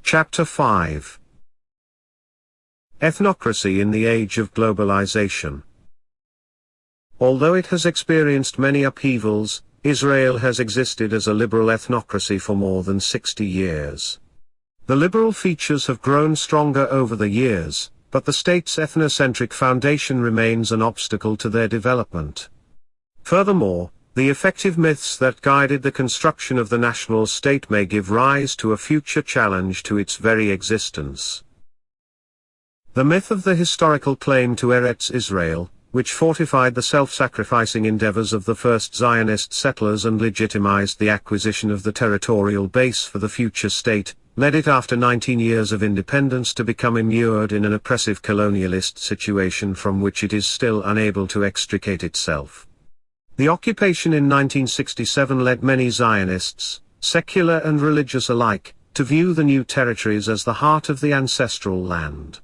Chapter 5. Ethnocracy in the Age of Globalization. Although it has experienced many upheavals, Israel has existed as a liberal ethnocracy for more than 60 years. The liberal features have grown stronger over the years, but the state's ethnocentric foundation remains an obstacle to their development. Furthermore, the effective myths that guided the construction of the national state may give rise to a future challenge to its very existence. The myth of the historical claim to Eretz Israel, which fortified the self-sacrificing endeavors of the first Zionist settlers and legitimized the acquisition of the territorial base for the future state, led it after 19 years of independence to become immured in an oppressive colonialist situation from which it is still unable to extricate itself. The occupation in 1967 led many Zionists, secular and religious alike, to view the new territories as the heart of the ancestral land.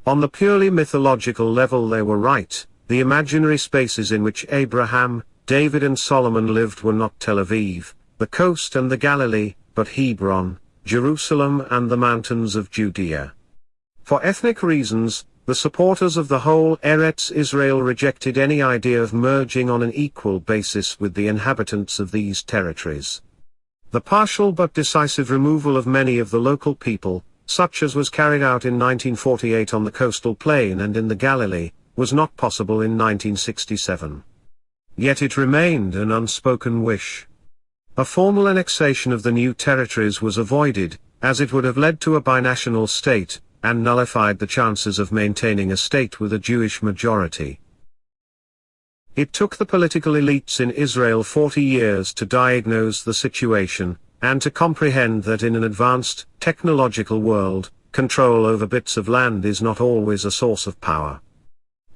On the purely mythological level they were right. The imaginary spaces in which Abraham, David and Solomon lived were not Tel Aviv, the coast and the Galilee, but Hebron, Jerusalem and the mountains of Judea. For ethnic reasons, the supporters of the whole Eretz Israel rejected any idea of merging on an equal basis with the inhabitants of these territories. The partial but decisive removal of many of the local people, such as was carried out in 1948 on the coastal plain and in the Galilee, was not possible in 1967. Yet it remained an unspoken wish. A formal annexation of the new territories was avoided, as it would have led to a binational state, and nullified the chances of maintaining a state with a Jewish majority. It took the political elites in Israel 40 years to diagnose the situation, and to comprehend that in an advanced, technological world, control over bits of land is not always a source of power.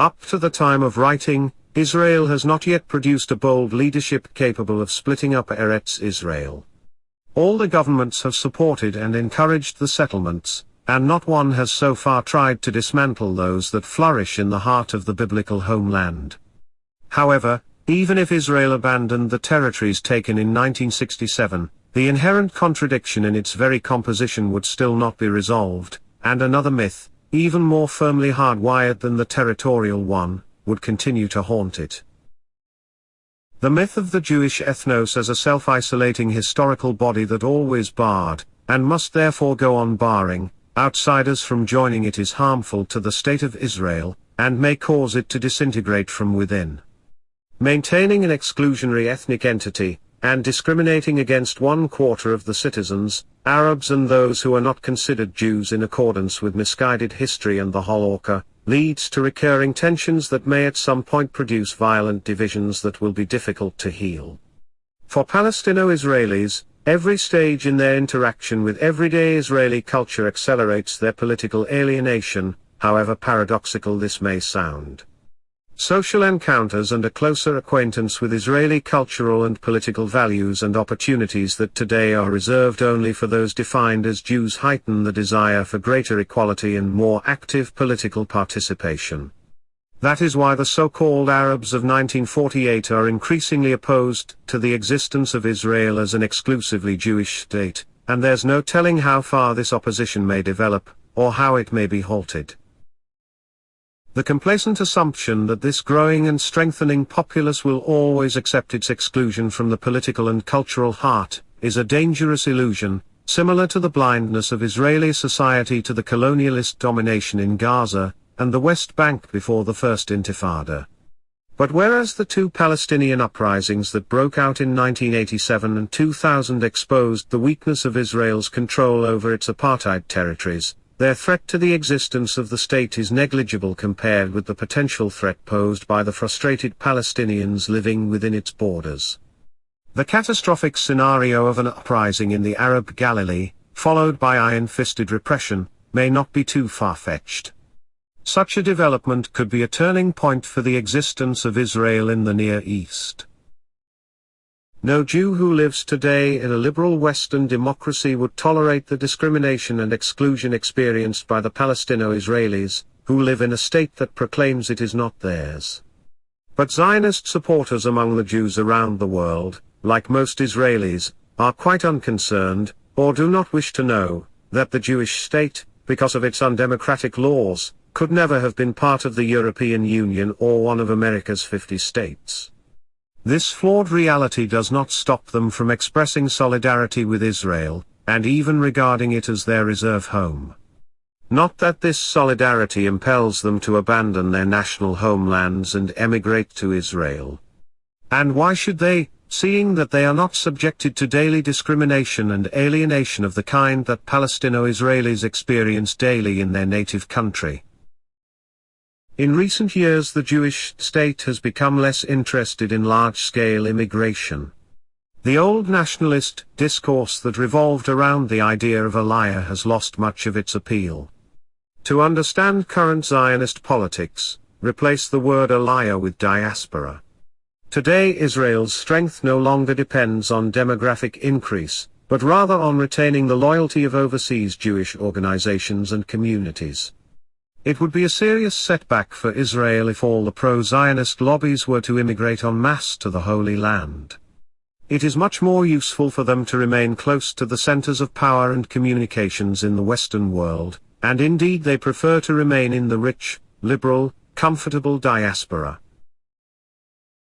Up to the time of writing, Israel has not yet produced a bold leadership capable of splitting up Eretz Israel. All the governments have supported and encouraged the settlements, and not one has so far tried to dismantle those that flourish in the heart of the biblical homeland. However, even if Israel abandoned the territories taken in 1967, the inherent contradiction in its very composition would still not be resolved, and another myth, even more firmly hardwired than the territorial one, would continue to haunt it. The myth of the Jewish ethnos as a self-isolating historical body that always barred, and must therefore go on barring, outsiders from joining it is harmful to the state of Israel, and may cause it to disintegrate from within. Maintaining an exclusionary ethnic entity, and discriminating against 1/4 of the citizens, Arabs and those who are not considered Jews in accordance with misguided history and the Halakha, leads to recurring tensions that may at some point produce violent divisions that will be difficult to heal. For Palestino-Israelis, every stage in their interaction with everyday Israeli culture accelerates their political alienation, however paradoxical this may sound. Social encounters and a closer acquaintance with Israeli cultural and political values and opportunities that today are reserved only for those defined as Jews heighten the desire for greater equality and more active political participation. That is why the so-called Arabs of 1948 are increasingly opposed to the existence of Israel as an exclusively Jewish state, and there's no telling how far this opposition may develop, or how it may be halted. The complacent assumption that this growing and strengthening populace will always accept its exclusion from the political and cultural heart, is a dangerous illusion, similar to the blindness of Israeli society to the colonialist domination in Gaza, and the West Bank before the First Intifada. But whereas the two Palestinian uprisings that broke out in 1987 and 2000 exposed the weakness of Israel's control over its apartheid territories, their threat to the existence of the state is negligible compared with the potential threat posed by the frustrated Palestinians living within its borders. The catastrophic scenario of an uprising in the Arab Galilee, followed by iron-fisted repression, may not be too far-fetched. Such a development could be a turning point for the existence of Israel in the Near East. No Jew who lives today in a liberal Western democracy would tolerate the discrimination and exclusion experienced by the Palestino-Israelis, who live in a state that proclaims it is not theirs. But Zionist supporters among the Jews around the world, like most Israelis, are quite unconcerned, or do not wish to know, that the Jewish state, because of its undemocratic laws, could never have been part of the European Union or one of America's 50 states. This flawed reality does not stop them from expressing solidarity with Israel, and even regarding it as their reserve home. Not that this solidarity impels them to abandon their national homelands and emigrate to Israel. And why should they, seeing that they are not subjected to daily discrimination and alienation of the kind that Palestino-Israelis experience daily in their native country? In recent years the Jewish state has become less interested in large-scale immigration. The old nationalist discourse that revolved around the idea of aliyah has lost much of its appeal. To understand current Zionist politics, replace the word aliyah with diaspora. Today Israel's strength no longer depends on demographic increase, but rather on retaining the loyalty of overseas Jewish organizations and communities. It would be a serious setback for Israel if all the pro-Zionist lobbies were to immigrate en masse to the Holy Land. It is much more useful for them to remain close to the centers of power and communications in the Western world, and indeed they prefer to remain in the rich, liberal, comfortable diaspora.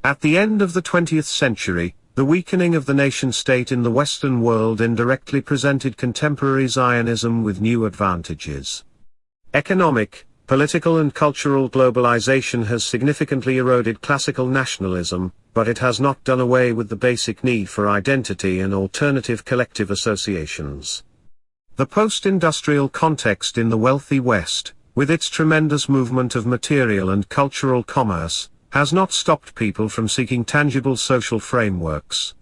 At the end of the 20th century, the weakening of the nation-state in the Western world indirectly presented contemporary Zionism with new advantages. Economic, political and cultural globalization has significantly eroded classical nationalism, but it has not done away with the basic need for identity and alternative collective associations. The post-industrial context in the wealthy West, with its tremendous movement of material and cultural commerce, has not stopped people from seeking tangible social frameworks.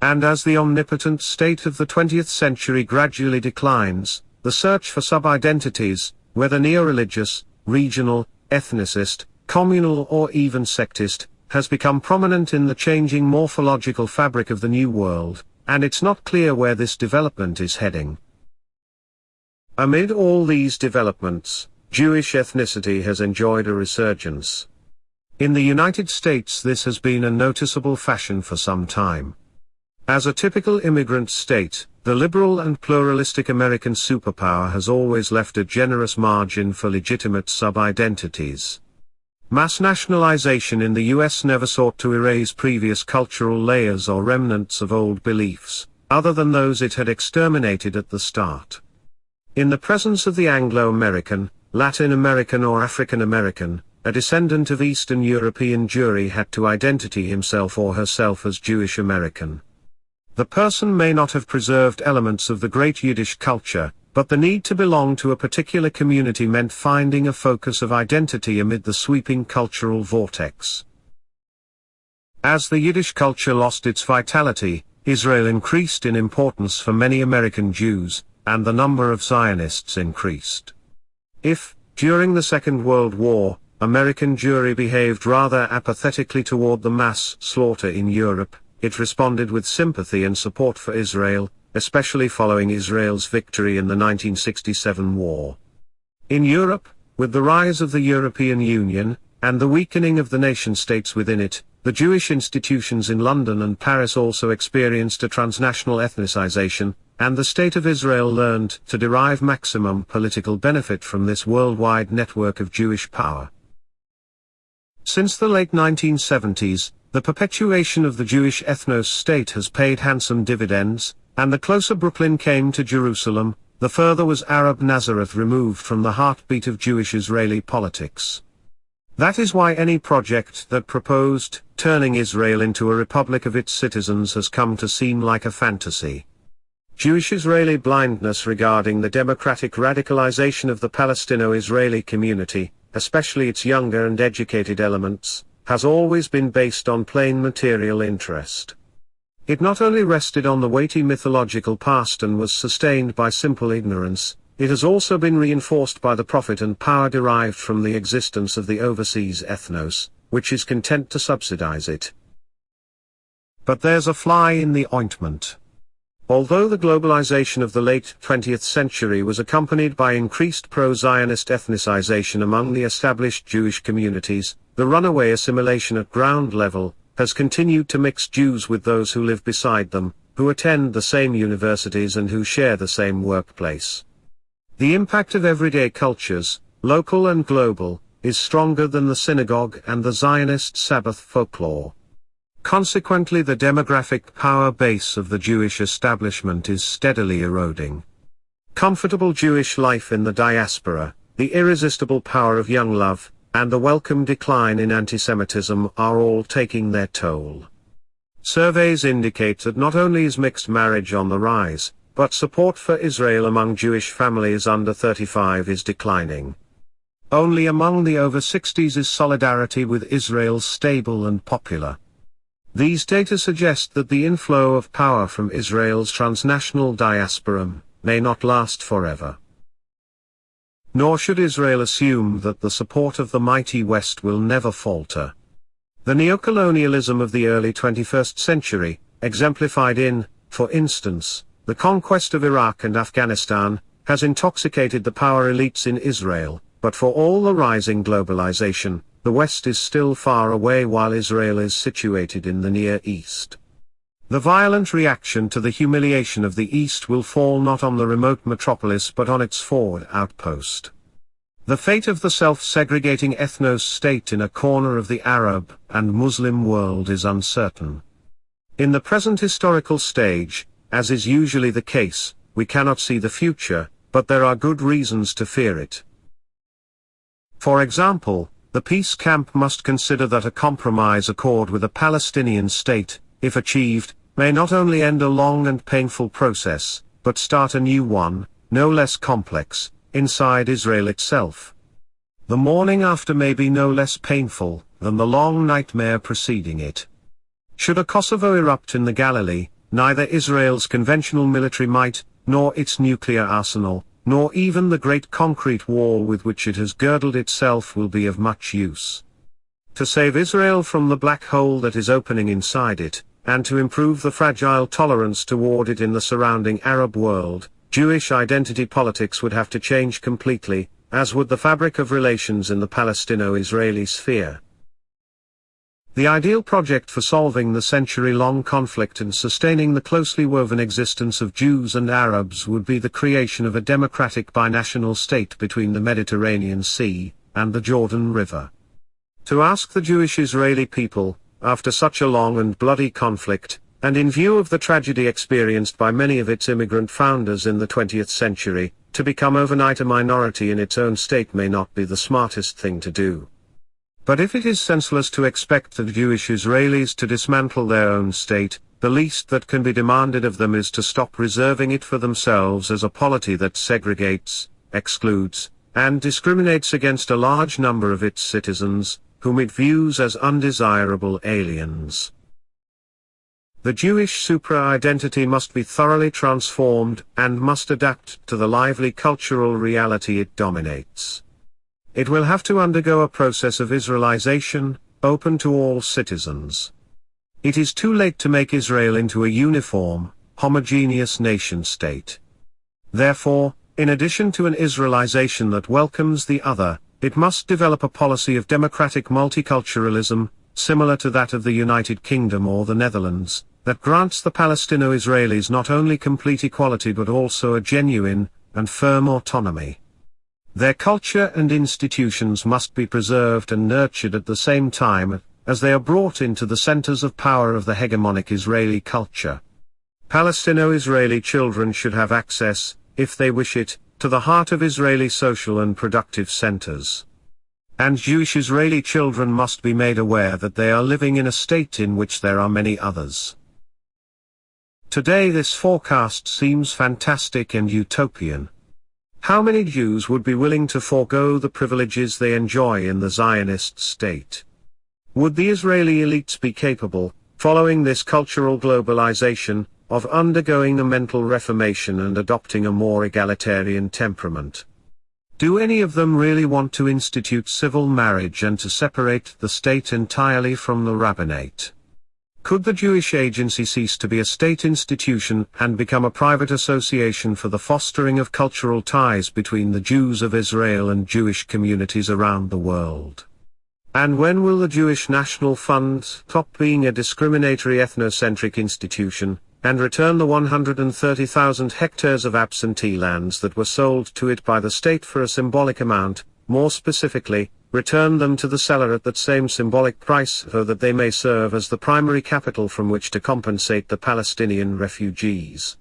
And as the omnipotent state of the 20th century gradually declines, the search for sub-identities, whether neo-religious, regional, ethnicist, communal or even sectist, has become prominent in the changing morphological fabric of the New World, and it's not clear where this development is heading. Amid all these developments, Jewish ethnicity has enjoyed a resurgence. In the United States this has been a noticeable fashion for some time. As a typical immigrant state, the liberal and pluralistic American superpower has always left a generous margin for legitimate sub-identities. Mass nationalization in the U.S. never sought to erase previous cultural layers or remnants of old beliefs, other than those it had exterminated at the start. In the presence of the Anglo-American, Latin American or African American, a descendant of Eastern European Jewry had to identify himself or herself as Jewish American. The person may not have preserved elements of the great Yiddish culture, but the need to belong to a particular community meant finding a focus of identity amid the sweeping cultural vortex. As the Yiddish culture lost its vitality, Israel increased in importance for many American Jews, and the number of Zionists increased. If, during the Second World War, American Jewry behaved rather apathetically toward the mass slaughter in Europe, it responded with sympathy and support for Israel, especially following Israel's victory in the 1967 war. In Europe, with the rise of the European Union, and the weakening of the nation-states within it, the Jewish institutions in London and Paris also experienced a transnational ethnicization, and the State of Israel learned to derive maximum political benefit from this worldwide network of Jewish power. Since the late 1970s, the perpetuation of the Jewish ethnos state has paid handsome dividends, and the closer Brooklyn came to Jerusalem, the further was Arab Nazareth removed from the heartbeat of Jewish-Israeli politics. That is why any project that proposed turning Israel into a republic of its citizens has come to seem like a fantasy. Jewish-Israeli blindness regarding the democratic radicalization of the Palestino-Israeli community, especially its younger and educated elements, has always been based on plain material interest. It not only rested on the weighty mythological past and was sustained by simple ignorance, it has also been reinforced by the profit and power derived from the existence of the overseas ethnos, which is content to subsidize it. But there's a fly in the ointment. Although the globalization of the late 20th century was accompanied by increased pro-Zionist ethnicization among the established Jewish communities, the runaway assimilation at ground level has continued to mix Jews with those who live beside them, who attend the same universities and who share the same workplace. The impact of everyday cultures, local and global, is stronger than the synagogue and the Zionist Sabbath folklore. Consequently, the demographic power base of the Jewish establishment is steadily eroding. Comfortable Jewish life in the diaspora, the irresistible power of young love, and the welcome decline in antisemitism are all taking their toll. Surveys indicate that not only is mixed marriage on the rise, but support for Israel among Jewish families under 35 is declining. Only among the over 60s is solidarity with Israel stable and popular. These data suggest that the inflow of power from Israel's transnational diaspora may not last forever. Nor should Israel assume that the support of the mighty West will never falter. The neocolonialism of the early 21st century, exemplified in, for instance, the conquest of Iraq and Afghanistan, has intoxicated the power elites in Israel, but for all the rising globalization, the West is still far away while Israel is situated in the Near East. The violent reaction to the humiliation of the East will fall not on the remote metropolis but on its forward outpost. The fate of the self-segregating ethnos state in a corner of the Arab and Muslim world is uncertain. In the present historical stage, as is usually the case, we cannot see the future, but there are good reasons to fear it. For example, the peace camp must consider that a compromise accord with a Palestinian state, if achieved, may not only end a long and painful process, but start a new one, no less complex, inside Israel itself. The morning after may be no less painful than the long nightmare preceding it. Should a Kosovo erupt in the Galilee, neither Israel's conventional military might, nor its nuclear arsenal, nor even the great concrete wall with which it has girdled itself will be of much use. To save Israel from the black hole that is opening inside it, and to improve the fragile tolerance toward it in the surrounding Arab world, Jewish identity politics would have to change completely, as would the fabric of relations in the Palestino-Israeli sphere. The ideal project for solving the century-long conflict and sustaining the closely woven existence of Jews and Arabs would be the creation of a democratic binational state between the Mediterranean Sea and the Jordan River. To ask the Jewish-Israeli people, after such a long and bloody conflict, and in view of the tragedy experienced by many of its immigrant founders in the 20th century, to become overnight a minority in its own state may not be the smartest thing to do. But if it is senseless to expect the Jewish Israelis to dismantle their own state, the least that can be demanded of them is to stop reserving it for themselves as a polity that segregates, excludes, and discriminates against a large number of its citizens, whom it views as undesirable aliens. The Jewish supra-identity must be thoroughly transformed and must adapt to the lively cultural reality it dominates. It will have to undergo a process of Israelization, open to all citizens. It is too late to make Israel into a uniform, homogeneous nation-state. Therefore, in addition to an Israelization that welcomes the other, it must develop a policy of democratic multiculturalism, similar to that of the United Kingdom or the Netherlands, that grants the Palestino-Israelis not only complete equality but also a genuine and firm autonomy. Their culture and institutions must be preserved and nurtured at the same time, as they are brought into the centers of power of the hegemonic Israeli culture. Palestino-Israeli children should have access, if they wish it, to the heart of Israeli social and productive centers. And Jewish Israeli children must be made aware that they are living in a state in which there are many others. Today this forecast seems fantastic and utopian. How many Jews would be willing to forego the privileges they enjoy in the Zionist state? Would the Israeli elites be capable, following this cultural globalization, of undergoing a mental reformation and adopting a more egalitarian temperament? Do any of them really want to institute civil marriage and to separate the state entirely from the rabbinate? Could the Jewish Agency cease to be a state institution and become a private association for the fostering of cultural ties between the Jews of Israel and Jewish communities around the world? And when will the Jewish National Fund stop being a discriminatory ethnocentric institution, and return the 130,000 hectares of absentee lands that were sold to it by the state for a symbolic amount, more specifically, return them to the seller at that same symbolic price so that they may serve as the primary capital from which to compensate the Palestinian refugees.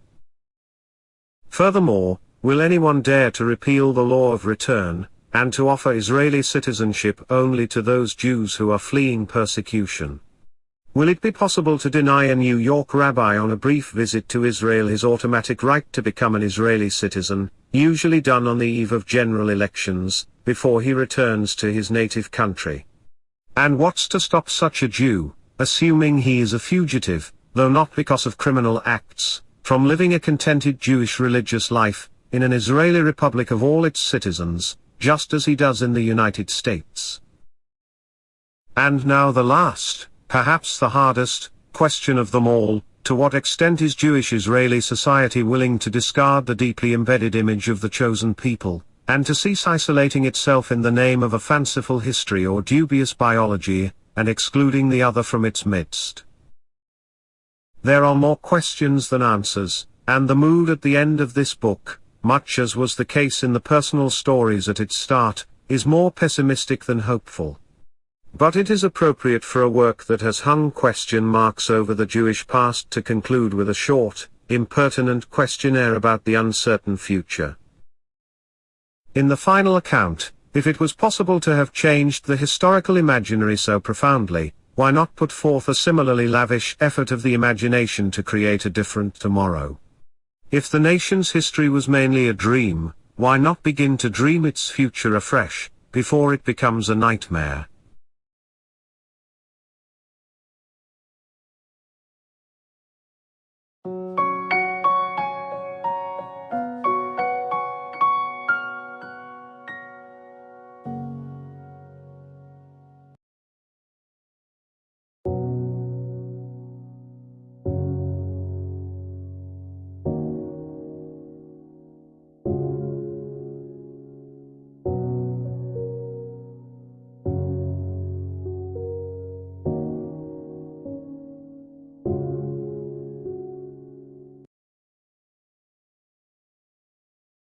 Furthermore, will anyone dare to repeal the law of return, and to offer Israeli citizenship only to those Jews who are fleeing persecution? Will it be possible to deny a New York rabbi on a brief visit to Israel his automatic right to become an Israeli citizen, usually done on the eve of general elections, before he returns to his native country? And what's to stop such a Jew, assuming he is a fugitive, though not because of criminal acts, from living a contented Jewish religious life, in an Israeli republic of all its citizens, just as he does in the United States? And now the last, perhaps the hardest, question of them all: to what extent is Jewish Israeli society willing to discard the deeply embedded image of the chosen people, and to cease isolating itself in the name of a fanciful history or dubious biology, and excluding the other from its midst? There are more questions than answers, and the mood at the end of this book, much as was the case in the personal stories at its start, is more pessimistic than hopeful. But it is appropriate for a work that has hung question marks over the Jewish past to conclude with a short, impertinent questionnaire about the uncertain future. In the final account, if it was possible to have changed the historical imaginary so profoundly, why not put forth a similarly lavish effort of the imagination to create a different tomorrow? If the nation's history was mainly a dream, why not begin to dream its future afresh, before it becomes a nightmare?